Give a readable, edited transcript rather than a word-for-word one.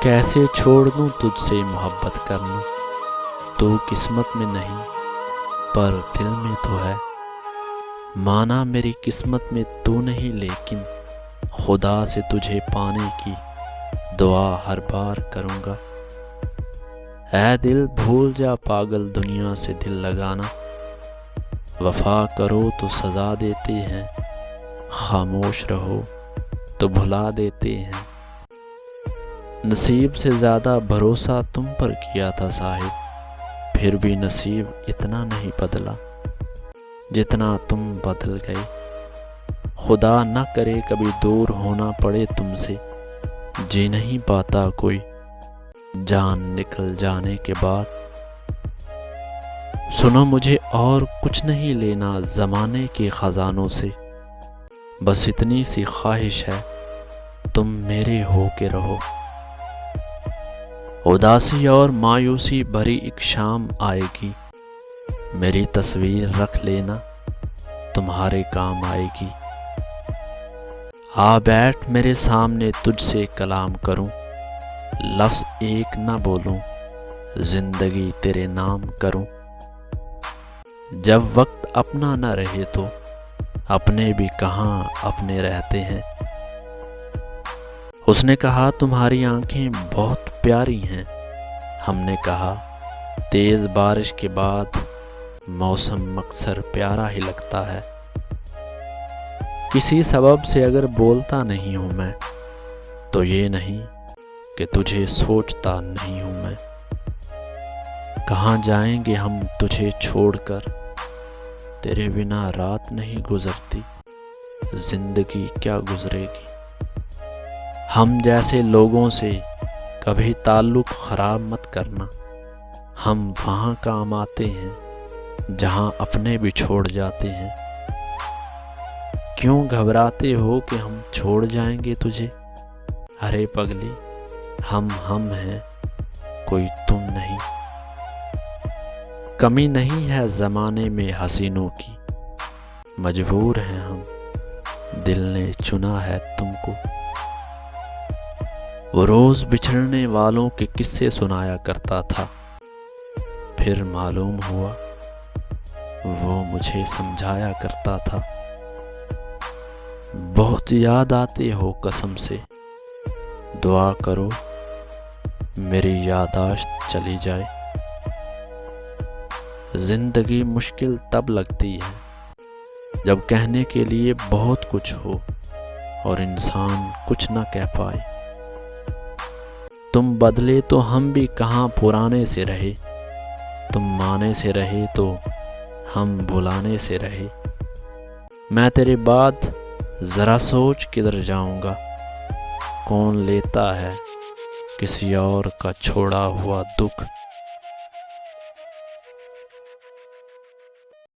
کیسے چھوڑ دوں تجھ سے محبت کرنا، تو قسمت میں نہیں پر دل میں تو ہے۔ مانا میری قسمت میں تو نہیں، لیکن خدا سے تجھے پانے کی دعا ہر بار کروں گا۔ اے دل بھول جا پاگل دنیا سے دل لگانا، وفا کرو تو سزا دیتے ہیں، خاموش رہو تو بھلا دیتے ہیں۔ نصیب سے زیادہ بھروسہ تم پر کیا تھا صاحب، پھر بھی نصیب اتنا نہیں بدلا جتنا تم بدل گئے۔ خدا نہ کرے کبھی دور ہونا پڑے تم سے، جی نہیں پاتا کوئی جان نکل جانے کے بعد۔ سنو مجھے اور کچھ نہیں لینا زمانے کے خزانوں سے، بس اتنی سی خواہش ہے تم میرے ہو کے رہو۔ اداسی اور مایوسی بھری ایک شام آئے گی، میری تصویر رکھ لینا تمہارے کام آئے گی۔ آ بیٹھ میرے سامنے تجھ سے کلام کروں، لفظ ایک نہ بولوں، زندگی تیرے نام کروں۔ جب وقت اپنا نہ رہے تو اپنے بھی کہاں اپنے رہتے ہیں۔ اس نے کہا تمہاری آنکھیں بہت پیاری ہیں، ہم نے کہا تیز بارش کے بعد موسم اکثر پیارا ہی لگتا ہے۔ کسی سبب سے اگر بولتا نہیں ہوں میں، تو یہ نہیں کہ تجھے سوچتا نہیں ہوں میں۔ کہاں جائیں گے ہم تجھے چھوڑ کر، تیرے بنا رات نہیں گزرتی، زندگی کیا گزرے گی۔ ہم جیسے لوگوں سے کبھی تعلق خراب مت کرنا، ہم وہاں کام آتے ہیں جہاں اپنے بھی چھوڑ جاتے ہیں۔ کیوں گھبراتے ہو کہ ہم چھوڑ جائیں گے تجھے؟ ارے پگلی ہم ہیں، کوئی تم نہیں۔ کمی نہیں ہے زمانے میں حسینوں کی، مجبور ہیں ہم، دل نے چنا ہے تم کو۔ وہ روز بچھڑنے والوں کے قصے سنایا کرتا تھا، پھر معلوم ہوا وہ مجھے سمجھایا کرتا تھا۔ بہت یاد آتے ہو قسم سے، دعا کرو میری یادداشت چلی جائے۔ زندگی مشکل تب لگتی ہے جب کہنے کے لیے بہت کچھ ہو اور انسان کچھ نہ کہہ پائے۔ تم بدلے تو ہم بھی کہاں پرانے سے رہے، تم مانے سے رہے تو ہم بھلانے سے رہے۔ میں تیرے بعد ذرا سوچ کدھر جاؤں گا، کون لیتا ہے کسی اور کا چھوڑا ہوا دکھ۔